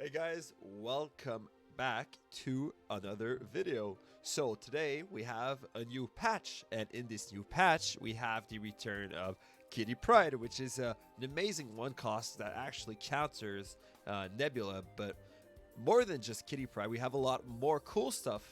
Hey guys, welcome back to another video. So today we have a new patch, and in this new patch we have the return of Kitty Pryde, which is an amazing one cost that actually counters Nebula. But more than just Kitty Pryde, we have a lot more cool stuff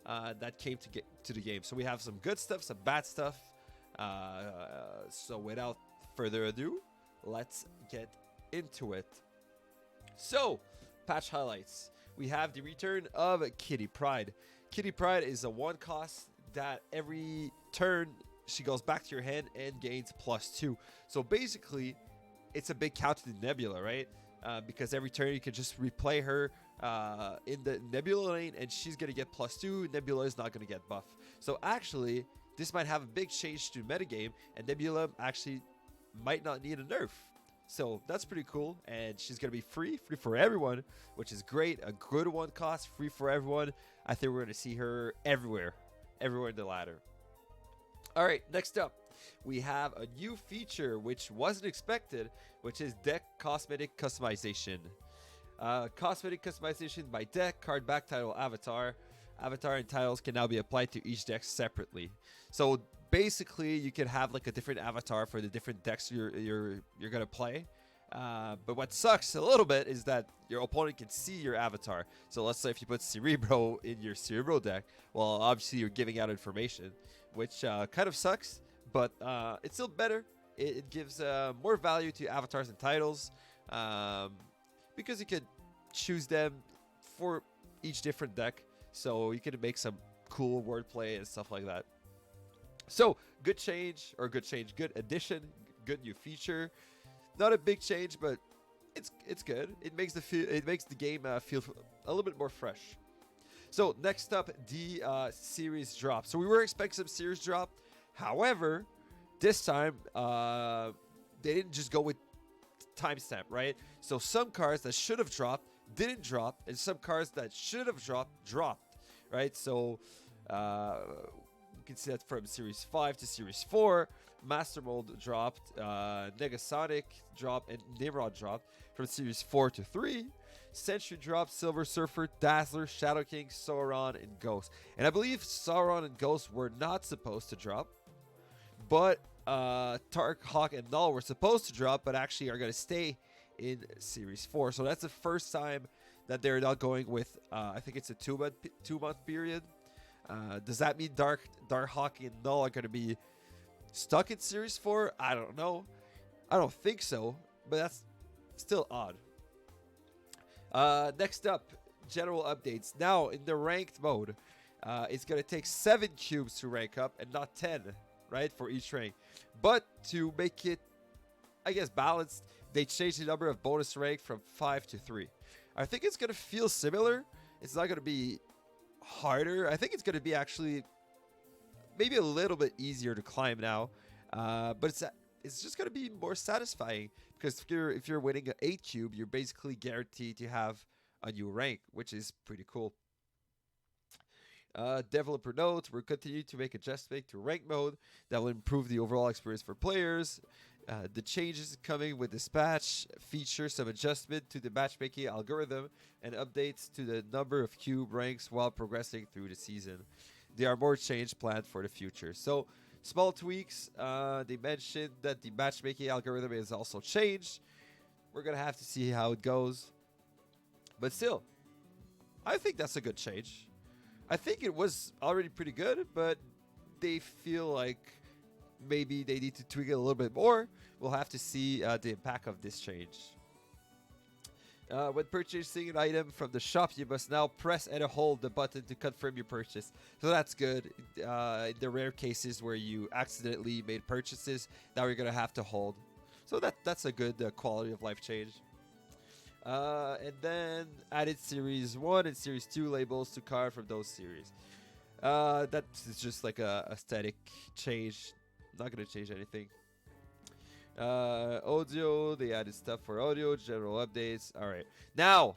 that came to the game. So we have some good stuff, some bad stuff. So without further ado, let's get into it. So, patch highlights. We have the return of Kitty Pryde. Kitty Pryde is a one cost that every turn she goes back to your hand and gains +2. So basically, it's a big counter to Nebula, right? Because every turn you can just replay her in the Nebula lane and she's going to get +2. Nebula is not going to get buff. So actually, this might have a big change to metagame, and Nebula actually might not need a nerf. So that's pretty cool, and she's going to be free for everyone, which is great. A good one cost, free for everyone. I think we're going to see her everywhere in the ladder. All right, next up, we have a new feature which wasn't expected, which is deck cosmetic customization. Cosmetic customization by deck, card back, title, avatar. Avatar and titles can now be applied to each deck separately. So basically, you can have like a different avatar for the different decks you're gonna play. But what sucks a little bit is that your opponent can see your avatar. So let's say if you put Cerebro in your Cerebro deck, well, obviously you're giving out information, which kind of sucks, but it's still better. It gives more value to avatars and titles because you could choose them for each different deck. So you can make some cool wordplay and stuff like that. So good change, good addition, good new feature. Not a big change, but it's good. It makes the game feel a little bit more fresh. So next up, the series drop. So we were expecting some series drop. However, this time they didn't just go with timestamp, right? So some cards that should have dropped didn't drop, and some cards that should have dropped, right? So you can see that from Series 5 to Series 4, Master Mold dropped, Negasonic dropped, and Nimrod dropped. From Series 4 to 3, Sentry dropped, Silver Surfer, Dazzler, Shadow King, Sauron, and Ghost. And I believe Sauron and Ghost were not supposed to drop, but Tark, Hawk, and Null were supposed to drop, but actually are going to stay in Series 4. So that's the first time that they're not going with, I think it's a two-month period. Does that mean Dark Hawk and Null are going to be stuck in Series 4? I don't know. I don't think so, but that's still odd. Next up, general updates. Now, in the ranked mode, it's going to take 7 cubes to rank up and not 10, right, for each rank. But to make it, I guess, balanced, they changed the number of bonus rank from 5 to 3. I think it's going to feel similar. It's not going to be harder. I think it's going to be actually maybe a little bit easier to climb now, but it's just going to be more satisfying because if you're winning an 8 cube, you're basically guaranteed to have a new rank, which is pretty cool. Developer notes: we're continuing to make adjustments to rank mode that will improve the overall experience for players. The changes coming with this patch feature some adjustment to the matchmaking algorithm and updates to the number of cube ranks while progressing through the season. There are more changes planned for the future. So, small tweaks. They mentioned that the matchmaking algorithm is also changed. We're going to have to see how it goes. But still, I think that's a good change. I think it was already pretty good, but they feel like maybe they need to tweak it a little bit more. We'll have to see the impact of this change. When purchasing an item from the shop, you must now press and hold the button to confirm your purchase. So that's good. In the rare cases where you accidentally made purchases, now you're going to have to hold. So that's a good quality of life change. And then added Series 1 and Series 2 labels to card from those series. That is just like a aesthetic change. Not going to change anything. Audio, they added stuff for audio, general updates. All right. Now,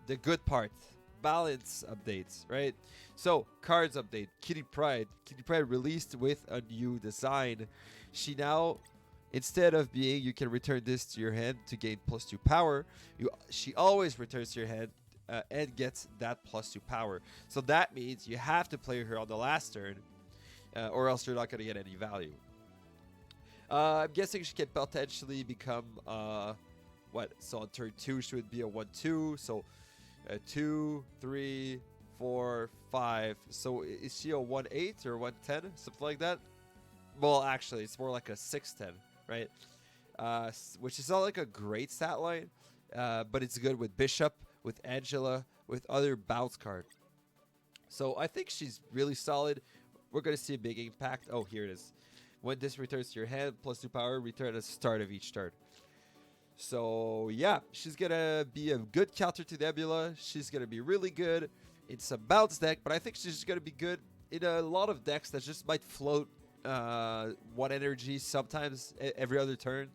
the good part. Balance updates, right? So, cards update. Kitty Pryde. Kitty Pryde released with a new design. She now instead of being you can return this to your hand to gain +2 power, she always returns to your hand and gets that +2 power. So that means you have to play her on the last turn, or else you're not going to get any value. I'm guessing she can potentially become what? So on turn 2 she would be a 1/2. So 2, 3, 4, 5. So is she a 1/8 or 1/10, something like that? Well, actually, it's more like a 6/10, right? Which is not like a great stat line, but it's good with Bishop, with Angela, with other bounce card. So I think she's really solid. We're gonna see a big impact. Oh, here it is. When this returns to your hand, +2 power, return at the start of each turn. So yeah, she's gonna be a good counter to Nebula. She's gonna be really good in some bounce deck, but I think she's gonna be good in a lot of decks that just might float one energy sometimes every other turn.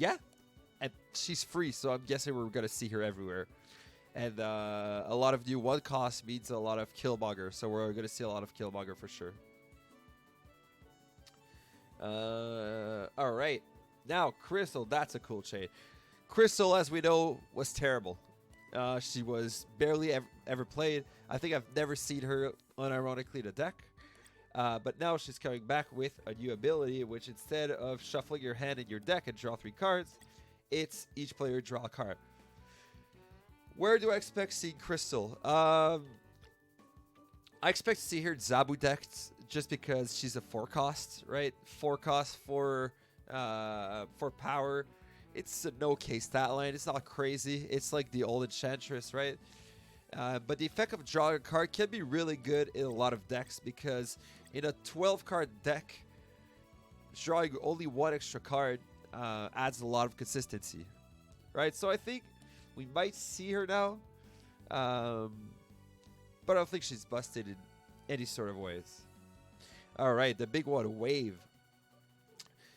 Yeah, and she's free, so I'm guessing we're gonna see her everywhere. And a lot of new 1 cost means a lot of Killmonger, so we're gonna see a lot of Killmonger for sure. All right, now Crystal, that's a cool chain. Crystal, as we know, was terrible. She was barely ever played. I think I've never seen her unironically in a deck. But now she's coming back with a new ability, which instead of shuffling your hand in your deck and draw 3 cards, it's each player draw a card. Where do I expect seeing Crystal? I expect to see her in Zabu decks just because she's a 4 cost, right? 4 cost for power. It's an okay stat line. It's not crazy. It's like the old Enchantress, right? But the effect of drawing a card can be really good in a lot of decks because in a 12-card deck, drawing only 1 extra card adds a lot of consistency, right? So I think we might see her now, but I don't think she's busted in any sort of ways. All right, the big one, Wave.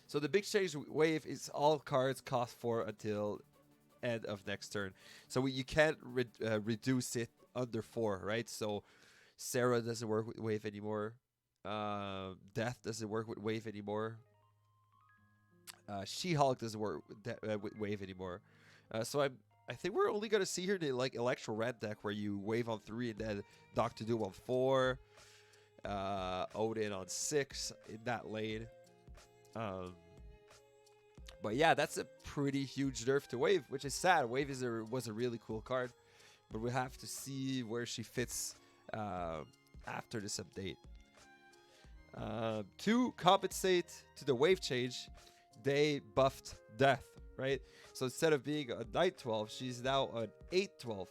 So the big change with Wave is all cards cost 4 until end of next turn. So you can't reduce it under 4, right? So Sarah doesn't work with Wave anymore. Death doesn't work with Wave anymore. She-Hulk doesn't work with Wave anymore. So I think we're only gonna see her in like Electro Red deck where you Wave on 3 and then Doctor Doom on 4, Odin on 6 in that lane. But yeah, that's a pretty huge nerf to Wave, which is sad. Wave was a really cool card, but we have to see where she fits after this update. To compensate to the Wave change, they buffed Death, right? So instead of being a 9/12, she's now an 8/12.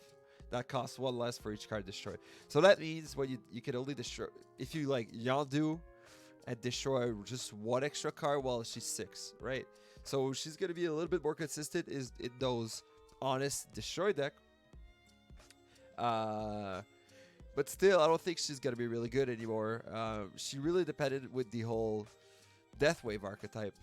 That costs 1 less for each card destroyed. So that means when you can only destroy, if you like Yondu and destroy just 1 extra card while she's 6, right? So she's going to be a little bit more consistent in those honest destroy deck. But still, I don't think she's going to be really good anymore. She really depended with the whole DeathWave archetype.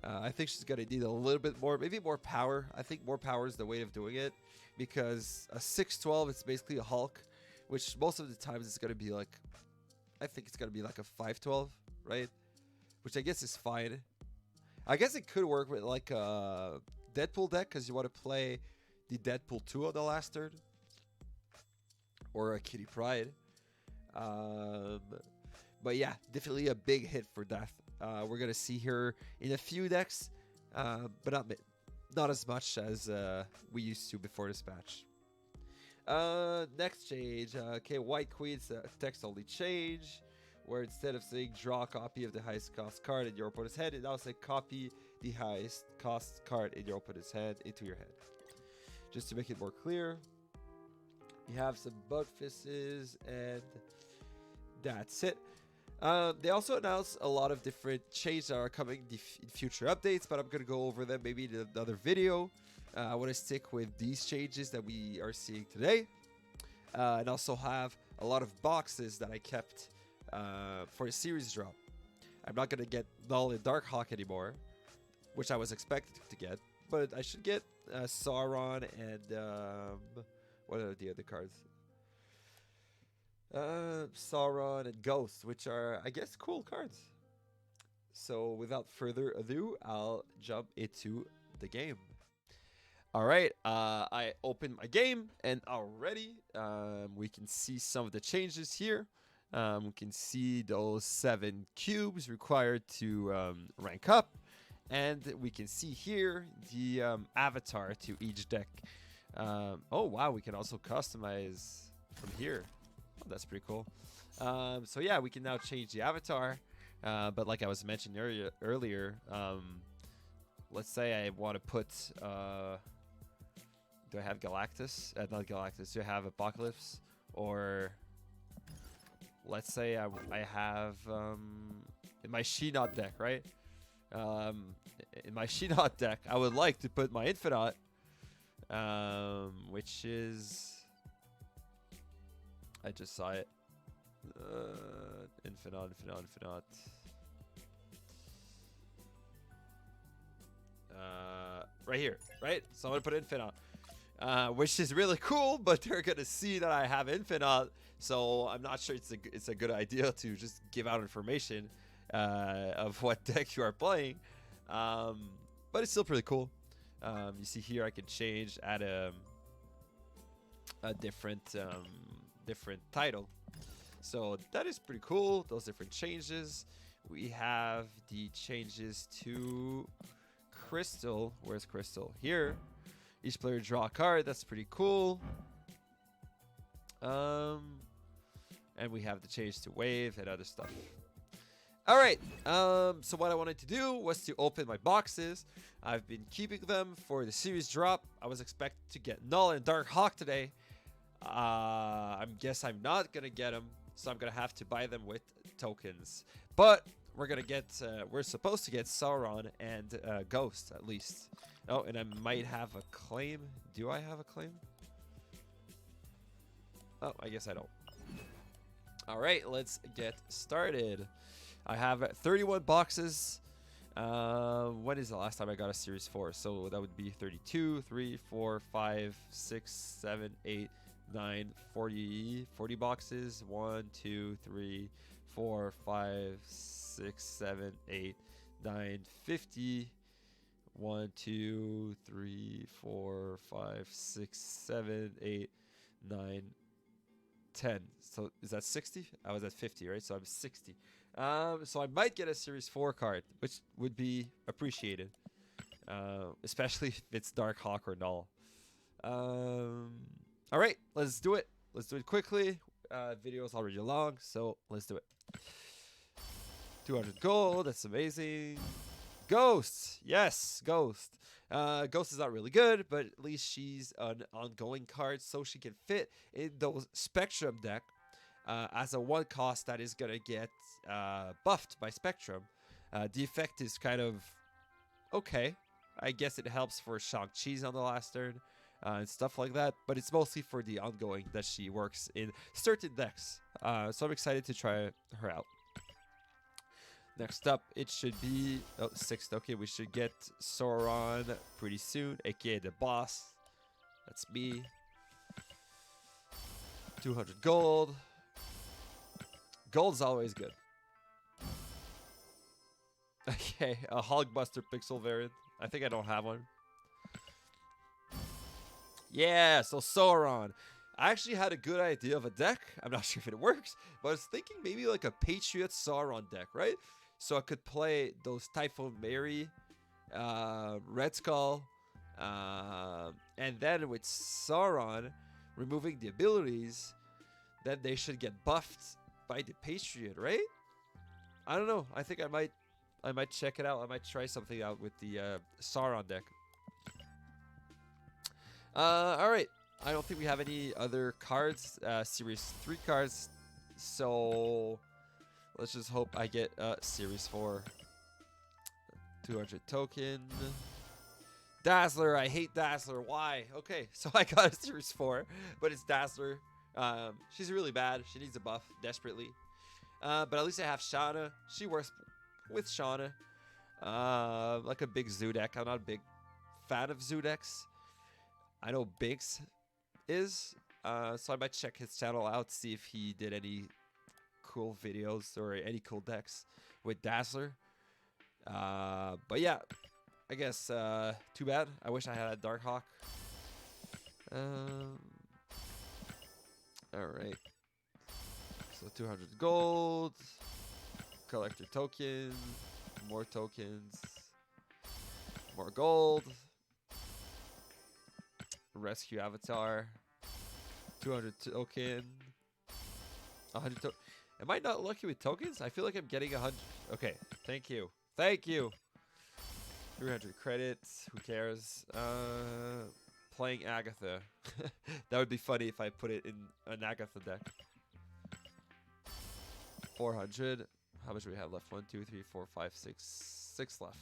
I think she's going to need a little bit more, maybe more power. I think more power is the way of doing it, because a 6/12 is basically a Hulk, which most of the times it's going to be like, I think it's going to be like a 5/12, right? Which I guess is fine. I guess it could work with like a Deadpool deck because you want to play the Deadpool 2 on the last turn, or a Kitty Pryde. But yeah, definitely a big hit for Death. We're gonna see her in a few decks, but not as much as we used to before this patch. Next change. Okay, White Queen's text only change, where instead of saying draw a copy of the highest cost card in your opponent's hand, it now says copy the highest cost card in your opponent's hand into your hand. Just to make it more clear, you have some bug fixes, and that's it. They also announced a lot of different changes that are coming in future updates, but I'm going to go over them maybe in another video. I want to stick with these changes that we are seeing today, and also have a lot of boxes that I kept for a series drop. I'm not going to get Null and Darkhawk anymore, which I was expected to get, but I should get Sauron and what are the other cards? Sauron and Ghost, which are, I guess, cool cards. So without further ado, I'll jump into the game. All right, I opened my game, and already we can see some of the changes here. We can see those 7 cubes required to rank up, and we can see here the avatar to each deck. Oh wow, we can also customize from here. Oh, that's pretty cool. So yeah, we can now change the avatar, but like I was mentioning earlier, let's say I want to put. Do I have Galactus? Not Galactus. Do I have Apocalypse? Or let's say I have in my She-Not deck, right? In my She-Not deck, I would like to put my Infinite, which is I just saw it. Infinite. Right here, right? So I'm gonna put Infinite. Which is really cool, but they're gonna see that I have Infinite, so I'm not sure it's a good idea to just give out information of what deck you are playing. But it's still pretty cool. You see here I can change, add a different title, so that is pretty cool. Those different changes. We have the changes to Crystal. Where's Crystal? Here. Each player draw a card. That's pretty cool. And we have the change to wave and other stuff. All right. So what I wanted to do was to open my boxes. I've been keeping them for the series drop. I was expected to get Null and Dark Hawk today. I guess I'm not gonna get them, so I'm gonna have to buy them with tokens. But we're gonna get. We're supposed to get Sauron and Ghost at least. Oh, and I might have a claim. Do I have a claim? Oh, I guess I don't. All right, let's get started. I have 31 boxes. When is the last time I got a Series 4? So that would be 32, 3, 4, 5, 6, 7, 8, 9, 40 boxes. 1, 2, 3, 4, 5, 6, 7, 8, 9, 50. 1, 2, 3, 4, 5, 6, 7, 8, 9, 10. So is that 60? I was at 50, right? So I'm 60. So I might get a Series 4 card, which would be appreciated, especially if it's Dark Hawk or Null. All right, let's do it. Let's do it quickly. Video is already long, so let's do it. 200 gold. That's amazing. Ghost, yes, Ghost. Ghost is not really good, but at least she's an ongoing card, so she can fit in those Spectrum deck as a 1 cost that is gonna get buffed by Spectrum. The effect is kind of okay. I guess it helps for Shang-Chi's on the last turn and stuff like that, but it's mostly for the ongoing that she works in certain decks. So I'm excited to try her out. Next up, it should be 6th. Okay, we should get Sauron pretty soon, aka the boss. That's me. 200 gold. Gold's always good. Okay, a Hulkbuster Pixel variant. I think I don't have one. Yeah, so Sauron. I actually had a good idea of a deck. I'm not sure if it works, but I was thinking maybe like a Patriot Sauron deck, right? So I could play those Typhoon Mary, Red Skull, and then with Sauron removing the abilities, then they should get buffed by the Patriot, right? I don't know. I think I might check it out. I might try something out with the Sauron deck. All right. I don't think we have any other cards, Series 3 cards. So let's just hope I get Series 4. 200 token. Dazzler. I hate Dazzler. Why? Okay, so I got a Series 4, but it's Dazzler. She's really bad. She needs a buff desperately. But at least I have Shauna. She works with Shauna. Like a big Zoo deck. I'm not a big fan of Zoo decks. I know Binks is. So I might check his channel out, see if he did any cool videos or any cool decks with Dazzler. But yeah, I guess too bad. I wish I had a Dark Hawk. All right. So 200 gold. Collector token. More tokens. More gold. Rescue avatar. 200 token. 100 token. Am I not lucky with tokens? I feel like I'm getting 100. Okay, thank you. Thank you. 300 credits. Who cares? Playing Agatha. That would be funny if I put it in an Agatha deck. 400. How much do we have left? 1, 2, 3, 4, 5, 6. 6 left.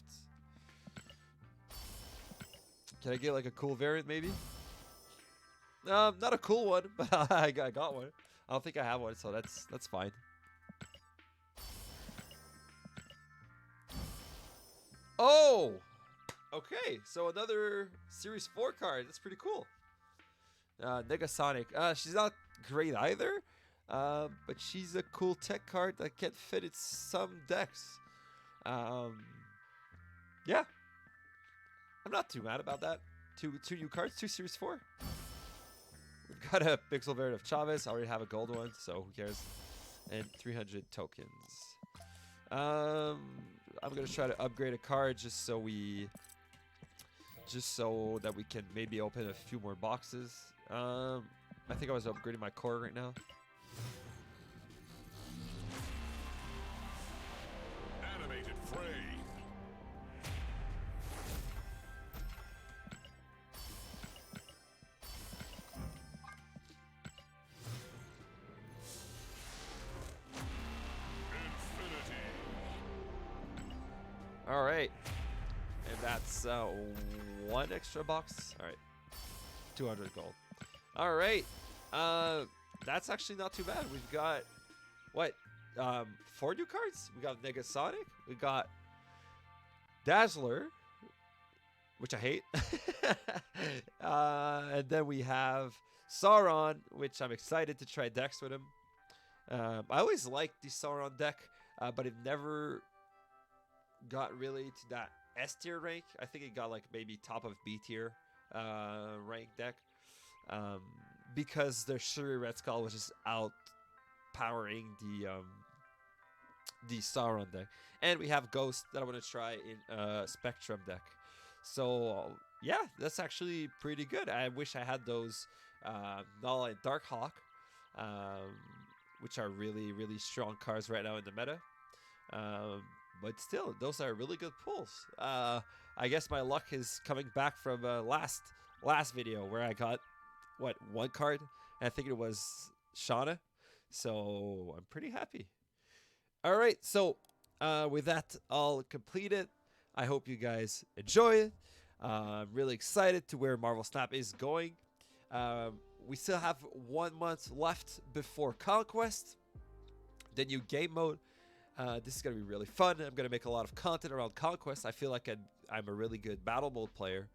Can I get like a cool variant maybe? Not a cool one, but I got one. I don't think I have one, so that's fine. Oh! Okay, so another Series 4 card. That's pretty cool. Negasonic. She's not great either, but she's a cool tech card that can fit in some decks. Yeah. I'm not too mad about that. Two new cards, 2 Series 4. We've got a pixel variant of Chavez. I already have a gold one, so who cares? And 300 tokens. I'm gonna try to upgrade a card just so that we can maybe open a few more boxes. I think I was upgrading my core right now. Animated fray. All right, and that's one extra box. All right, 200 gold. All right, that's actually not too bad. We've got what 4 new cards. We got Negasonic. We got Dazzler, which I hate, and then we have Sauron, which I'm excited to try decks with him. I always liked the Sauron deck, but it never got really to that S tier rank. I think it got like maybe top of B tier rank deck, because their Shuri Red Skull was just outpowering the Sauron deck. And we have Ghost that I want to try in Spectrum deck. So yeah, that's actually pretty good. I wish I had those Null and Dark Hawk, which are really strong cards right now in the meta. But still, those are really good pulls. I guess my luck is coming back from last video where I got what, 1 card, and I think it was Shauna. So I'm pretty happy. All right, so with that all completed, I hope you guys enjoy it. I'm really excited to where Marvel Snap is going. We still have 1 month left before Conquest, the new game mode. This is going to be really fun. I'm going to make a lot of content around Conquest. I feel like I'm a really good battle mode player.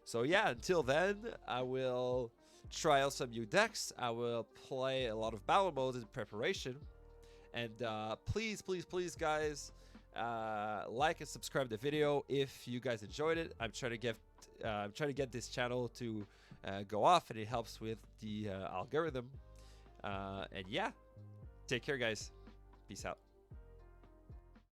So yeah, until then, I will try out some new decks. I will play a lot of battle modes in preparation. And please, guys, like and subscribe to the video if you guys enjoyed it. I'm trying to get this channel to go off, and it helps with the algorithm. And yeah. Take care, guys. Peace out.